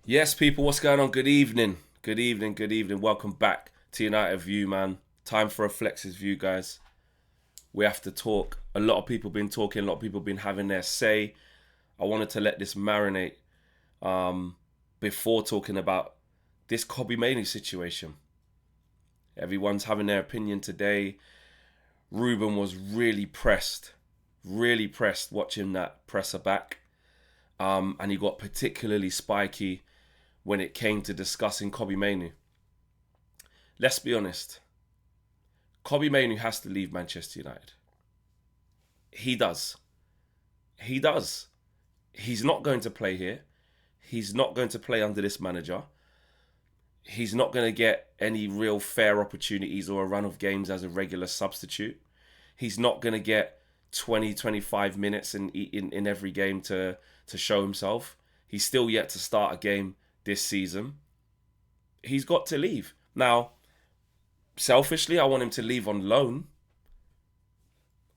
Yes, people, what's going on? Good evening. Good evening, good evening. Welcome back to United View, man. Time for a Flex's View, guys. We have to talk. A lot of people been talking, a lot of people been having their say. I wanted to let this marinate before talking about this Kobby Mainoo situation. Everyone's having their opinion today. Ruben was really pressed watching that presser back. And he got particularly spiky when it came to discussing Kobby Mainoo. Let's be honest. Kobby Mainoo has to leave Manchester United. He does. He does. He's not going to play here. He's not going to play under this manager. He's not going to get any real fair opportunities or a run of games as a regular substitute. He's not going to get 20, 25 minutes in every game to show himself. He's still yet to start a game this season. He's got to leave. Now, selfishly, I want him to leave on loan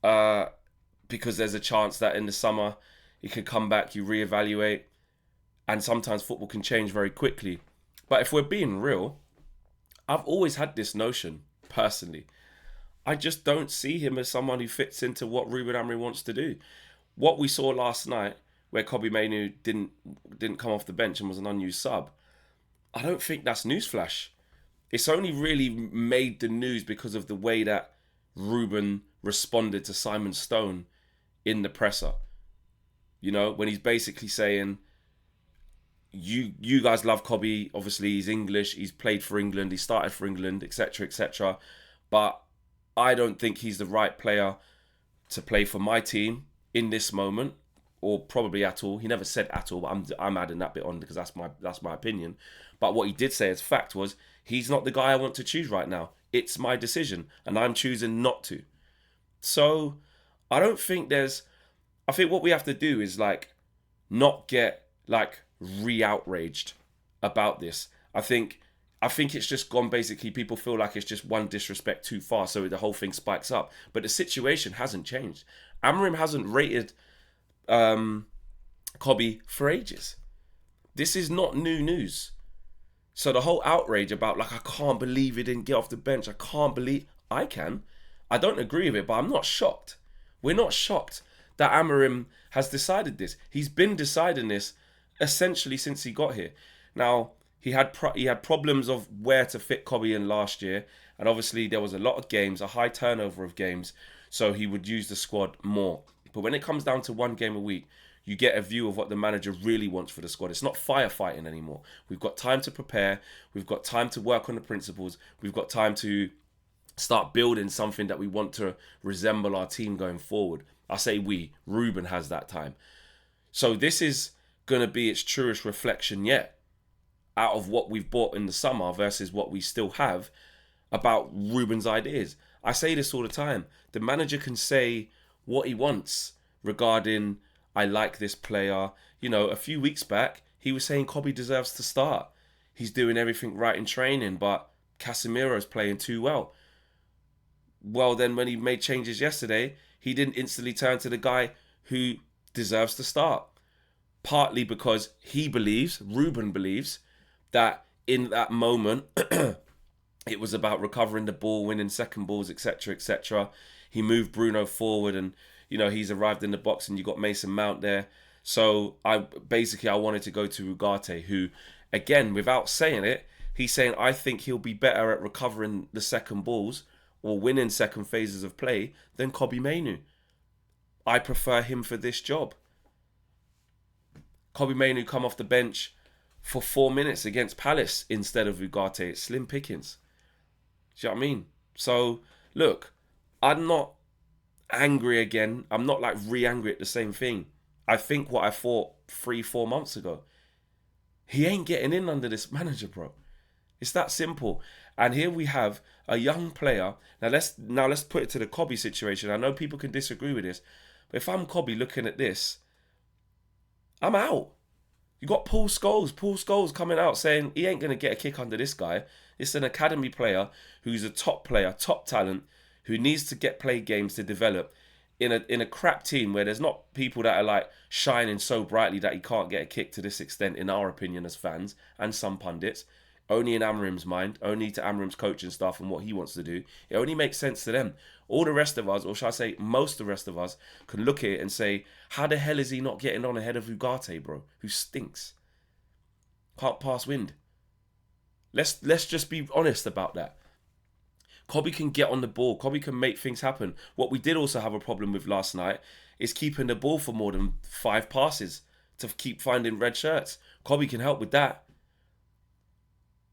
because there's a chance that in the summer he could come back, you reevaluate, and sometimes football can change very quickly. But if we're being real, I've always had this notion, personally. I just don't see him as someone who fits into what Ruben Amorim wants to do. What we saw last night, where Kobby Mainoo didn't come off the bench and was an unused sub, I don't think that's newsflash. It's only really made the news because of the way that Ruben responded to Simon Stone in the presser. You know, when he's basically saying, you guys love Kobby, obviously he's English, he's played for England, he started for England, etc., etc. But I don't think he's the right player to play for my team in this moment, or probably at all. He never said at all, but I'm adding that bit on because that's my opinion. But what he did say as fact was, he's not the guy I want to choose right now. It's my decision, and I'm choosing not to. So I don't think I think what we have to do is not get re-outraged about this. I think it's just gone, basically, people feel like it's just one disrespect too far, so the whole thing spikes up. But the situation hasn't changed. Amorim hasn't rated Kobby for ages. This is not new news. So the whole outrage about, I can't believe he didn't get off the bench. I can. I don't agree with it, but I'm not shocked. We're not shocked that Amorim has decided this. He's been deciding this essentially since he got here. Now, he had problems of where to fit Kobby in last year, and obviously there was a lot of games, a high turnover of games, so he would use the squad more. But when it comes down to one game a week, you get a view of what the manager really wants for the squad. It's not firefighting anymore. We've got time to prepare. We've got time to work on the principles. We've got time to start building something that we want to resemble our team going forward. I say we. Ruben has that time. So this is going to be its truest reflection yet out of what we've bought in the summer versus what we still have about Ruben's ideas. I say this all the time. The manager can say what he wants regarding, I like this player. You know, a few weeks back, he was saying Kobby deserves to start. He's doing everything right in training, but Casemiro's playing too well. Well, then when he made changes yesterday, he didn't instantly turn to the guy who deserves to start. Partly because Ruben believes, that in that moment, it was about recovering the ball, winning second balls, etc., etc. He moved Bruno forward and, he's arrived in the box and you got Mason Mount there. So I wanted to go to Ugarte, who, again, without saying it, he's saying, I think he'll be better at recovering the second balls or winning second phases of play than Kobby Mainoo. I prefer him for this job. Kobby Mainoo come off the bench for 4 minutes against Palace instead of Ugarte. It's slim pickings. Do you know what I mean? So, look, I'm not angry again. I'm not re-angry at the same thing. I think what I thought 3-4 months ago. He ain't getting in under this manager, bro. It's that simple. And here we have a young player. Now let's put it to the Kobby situation. I know people can disagree with this, but if I'm Kobby looking at this, I'm out. You got Paul Scholes. Paul Scholes coming out saying he ain't going to get a kick under this guy. It's an academy player who's a top player, top talent, who needs to get play games to develop. in a crap team where there's not people that are like shining so brightly that he can't get a kick to this extent, in our opinion as fans and some pundits, only in Amorim's mind, only to Amorim's coaching staff and what he wants to do, it only makes sense to them. All the rest of us, or shall I say most of the rest of us, can look at it and say, how the hell is he not getting on ahead of Ugarte, bro, who stinks, can't pass wind? Let's just be honest about that. Kobby can get on the ball. Kobby can make things happen. What we did also have a problem with last night is keeping the ball for more than 5 passes to keep finding red shirts. Kobby can help with that.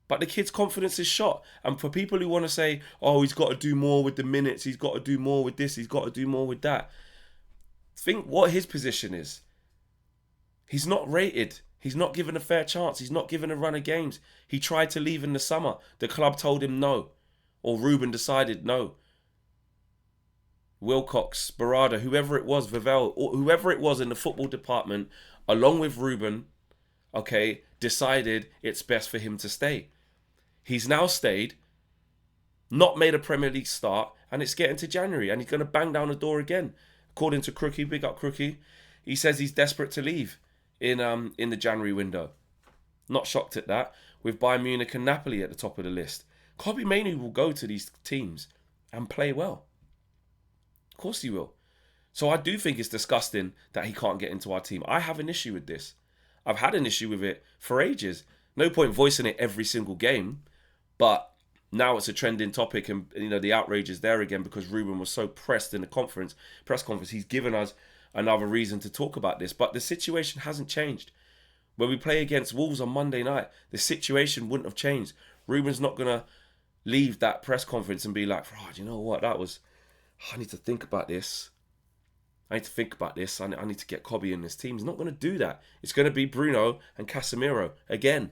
But the kid's confidence is shot. And for people who want to say, oh, he's got to do more with the minutes, he's got to do more with this, he's got to do more with that. Think what his position is. He's not rated. He's not given a fair chance. He's not given a run of games. He tried to leave in the summer. The club told him no. Or Ruben decided no. Wilcox, Barada, whoever it was, Vivell, or whoever it was in the football department, along with Ruben, okay, decided it's best for him to stay. He's now stayed, not made a Premier League start, and it's getting to January, and he's going to bang down the door again. According to Crookie, big up Crookie, he says he's desperate to leave in the January window. Not shocked at that, with Bayern Munich and Napoli at the top of the list. Kobby Mainoo will go to these teams and play well. Of course he will. So I do think it's disgusting that he can't get into our team. I have an issue with this. I've had an issue with it for ages. No point voicing it every single game, but now it's a trending topic, and you know the outrage is there again because Ruben was so pressed in the press conference. He's given us another reason to talk about this, but the situation hasn't changed. When we play against Wolves on Monday night, the situation wouldn't have changed. Ruben's not going to leave that press conference and be like, oh, do you know what, I need to think about this. I need to get Kobby in this team. He's not going to do that. It's going to be Bruno and Casemiro again.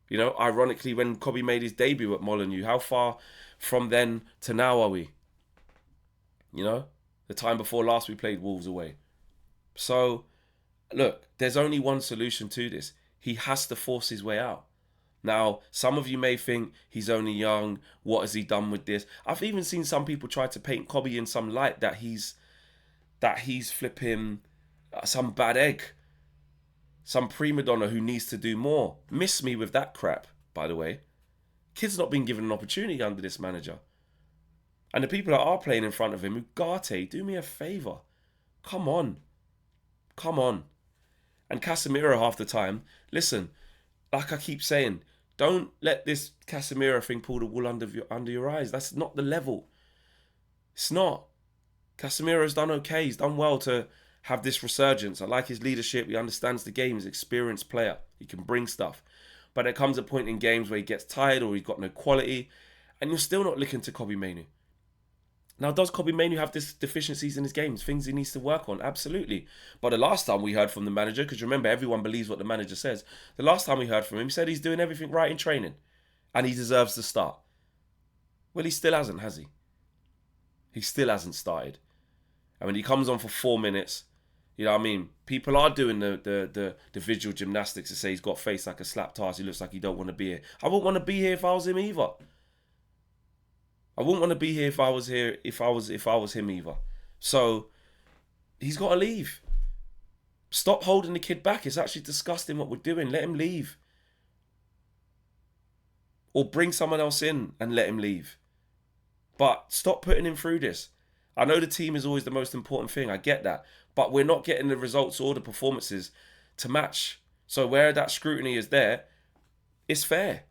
You know, ironically, when Kobby made his debut at Molineux, how far from then to now are we? You know, the time before last we played Wolves away. So, look, there's only one solution to this. He has to force his way out. Now, some of you may think he's only young. What has he done with this? I've even seen some people try to paint Kobby in some light that he's flipping some bad egg, some prima donna who needs to do more. Miss me with that crap, by the way. Kid's not been given an opportunity under this manager. And the people that are playing in front of him, Ugarte, do me a favour. Come on. And Casemiro half the time, listen, like I keep saying, don't let this Casemiro thing pull the wool under your eyes. That's not the level. It's not. Casemiro's done okay. He's done well to have this resurgence. I like his leadership. He understands the game. He's an experienced player. He can bring stuff. But there comes a point in games where he gets tired or he's got no quality, and you're still not looking to Kobby Mainoo. Now, does Kobby Mainoo have these deficiencies in his games? Things he needs to work on? Absolutely. But the last time we heard from the manager, because remember, everyone believes what the manager says. The last time we heard from him, he said he's doing everything right in training. And he deserves to start. Well, he still hasn't, has he? He still hasn't started. And when he comes on for 4 minutes, you know what I mean? People are doing the visual gymnastics to say he's got face like a slapped arse. He looks like he don't want to be here. I wouldn't want to be here if I was him either. I wouldn't want to be here if I was him either. So he's got to leave. Stop holding the kid back. It's actually disgusting what we're doing. Let him leave. Or bring someone else in and let him leave. But stop putting him through this. I know the team is always the most important thing. I get that. But we're not getting the results or the performances to match. So where that scrutiny is there, it's fair.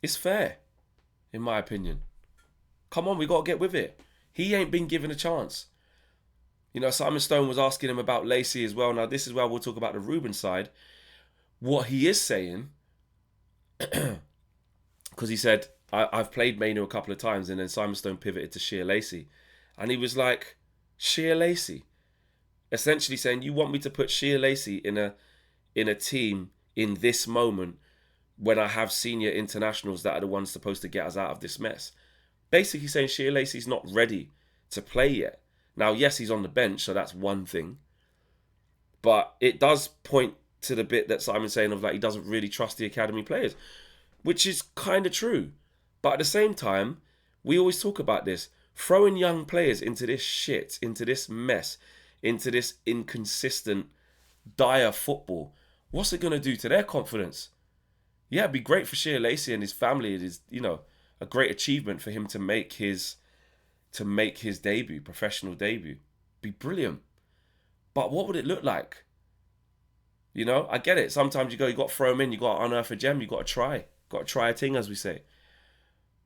It's fair, in my opinion. Come on, we got to get with it. He ain't been given a chance. You know, Simon Stone was asking him about Lacey as well. Now, this is where we'll talk about the Ruben side. What he is saying, because he said, I've played Mainoo a couple of times, and then Simon Stone pivoted to Sheer Lacey. And he was like, Sheer Lacey? Essentially saying, you want me to put Sheer Lacey in a team in this moment when I have senior internationals that are the ones supposed to get us out of this mess? Basically saying Sheer Lacey's not ready to play yet. Now, yes, he's on the bench, so that's one thing. But it does point to the bit that Simon's saying of like he doesn't really trust the academy players, which is kind of true. But at the same time, We always talk about this. Throwing young players into this shit, into this mess, into this inconsistent, dire football. What's it going to do to their confidence? Yeah, it'd be great for Sheer Lacey and his family. It is, a great achievement for him to make his debut, professional debut. Be brilliant. But what would it look like? I get it. Sometimes you got to throw him in, you got to unearth a gem, you got to try. Got to try a thing, as we say.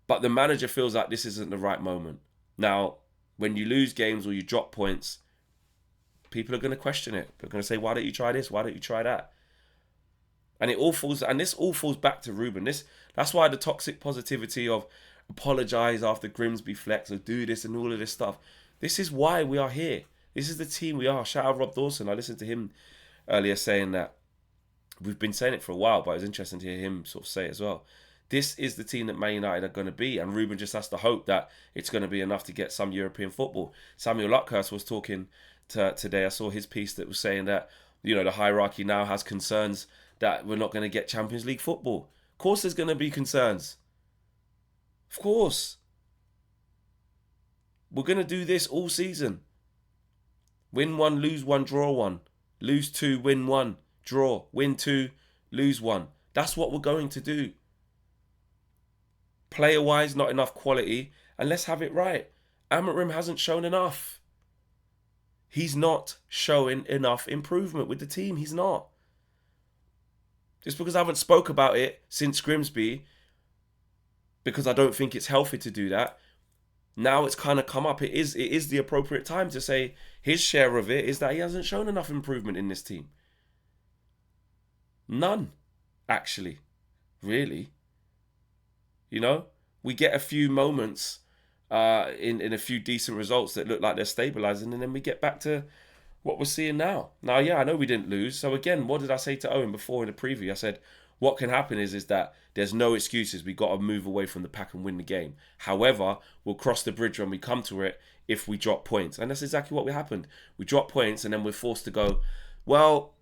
But the manager feels like this isn't the right moment. Now, when you lose games or you drop points, people are going to question it. They're going to say, why don't you try this? Why don't you try that? And this all falls back to Ruben. That's why the toxic positivity of apologise after Grimsby flex or do this and all of this stuff. This is why we are here. This is the team we are. Shout out Rob Dawson. I listened to him earlier saying that. We've been saying it for a while, but it was interesting to hear him sort of say it as well. This is the team that Man United are going to be, and Ruben just has to hope that it's going to be enough to get some European football. Samuel Luckhurst was talking today. I saw his piece that was saying that the hierarchy now has concerns that we're not going to get Champions League football. Of course there's going to be concerns. Of course. We're going to do this all season. Win 1, lose 1, draw 1. Lose 2, win 1, draw. Win 2, lose 1. That's what we're going to do. Player-wise, not enough quality. And let's have it right. Amorim hasn't shown enough. He's not showing enough improvement with the team. He's not. Just because I haven't spoke about it since Grimsby, because I don't think it's healthy to do that, now it's kind of come up. It is the appropriate time to say his share of it is that he hasn't shown enough improvement in this team. None, actually. Really. We get a few moments in a few decent results that look like they're stabilising, and then we get back to what we're seeing now. Now, yeah, I know we didn't lose. So again, what did I say to Owen before in the preview? I said, what can happen is that there's no excuses. We got to move away from the pack and win the game. However, we'll cross the bridge when we come to it if we drop points. And that's exactly what happened. We drop points and then we're forced to go, well,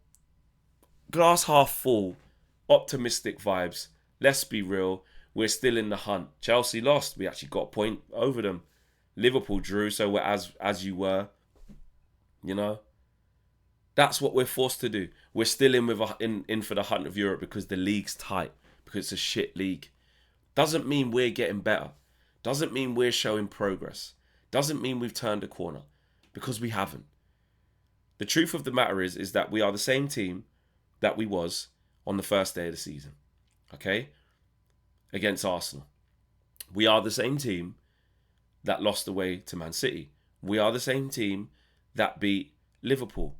glass half full, optimistic vibes. Let's be real. We're still in the hunt. Chelsea lost. We actually got a point over them. Liverpool drew, so we're as you were. That's what we're forced to do. We're still in for the hunt of Europe because the league's tight, because it's a shit league. Doesn't mean we're getting better. Doesn't mean we're showing progress. Doesn't mean we've turned a corner, because we haven't. The truth of the matter is that we are the same team that we was on the first day of the season. Okay? Against Arsenal. We are the same team that lost away to Man City. We are the same team that beat Liverpool.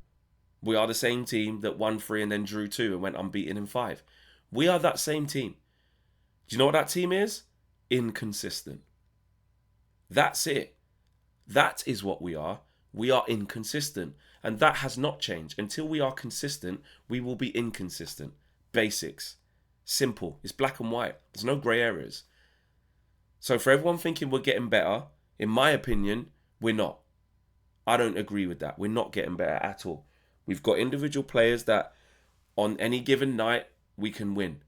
We are the same team that won 3 and then drew 2 and went unbeaten in 5. We are that same team. Do you know what that team is? Inconsistent. That's it. That is what we are. We are inconsistent. And that has not changed. Until we are consistent, we will be inconsistent. Basics. Simple. It's black and white. There's no grey areas. So for everyone thinking we're getting better, in my opinion, we're not. I don't agree with that. We're not getting better at all. We've got individual players that on any given night we can win.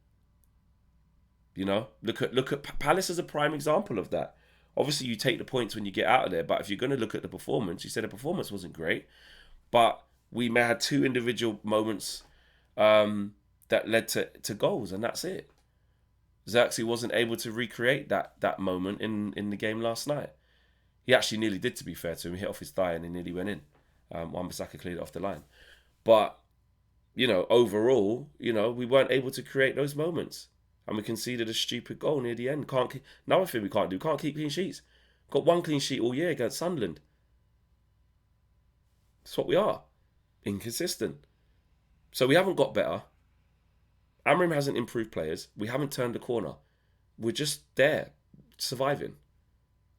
Look at Palace as a prime example of that. Obviously you take the points when you get out of there, but if you're going to look at the performance, you said the performance wasn't great, but we may have had 2 individual moments that led to goals, and that's it. Xerxes wasn't able to recreate that moment in the game last night. He actually nearly did, to be fair to him. He hit off his thigh and he nearly went in. Wan-Bissaka cleared it off the line. But, overall, we weren't able to create those moments. And we conceded a stupid goal near the end. Another thing we can't do, can't keep clean sheets. Got 1 clean sheet all year against Sunderland. That's what we are. Inconsistent. So we haven't got better. Amorim hasn't improved players. We haven't turned the corner. We're just there, surviving.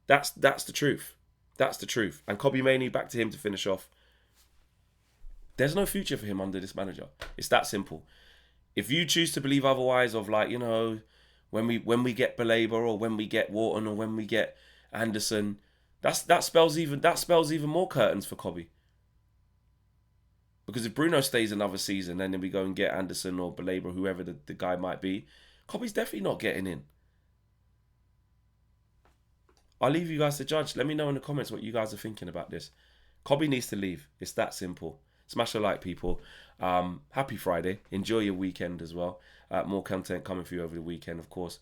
That's the truth. That's the truth. And Kobby Mainoo, back to him to finish off. There's no future for him under this manager. It's that simple. If you choose to believe otherwise, of when we get Baleba or when we get Wharton or when we get Anderson, that spells even more curtains for Kobby. Because if Bruno stays another season and then we go and get Anderson or Baleba or whoever the guy might be, Kobby's definitely not getting in. I'll leave you guys to judge. Let me know in the comments what you guys are thinking about this. Kobby needs to leave. It's that simple. Smash a like, people. Happy Friday. Enjoy your weekend as well. More content coming for you over the weekend, of course.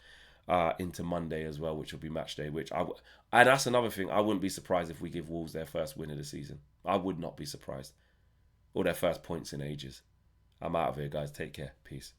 Into Monday as well, which will be match day. And that's another thing. I wouldn't be surprised if we give Wolves their first win of the season. I would not be surprised. Or their first points in ages. I'm out of here, guys. Take care. Peace.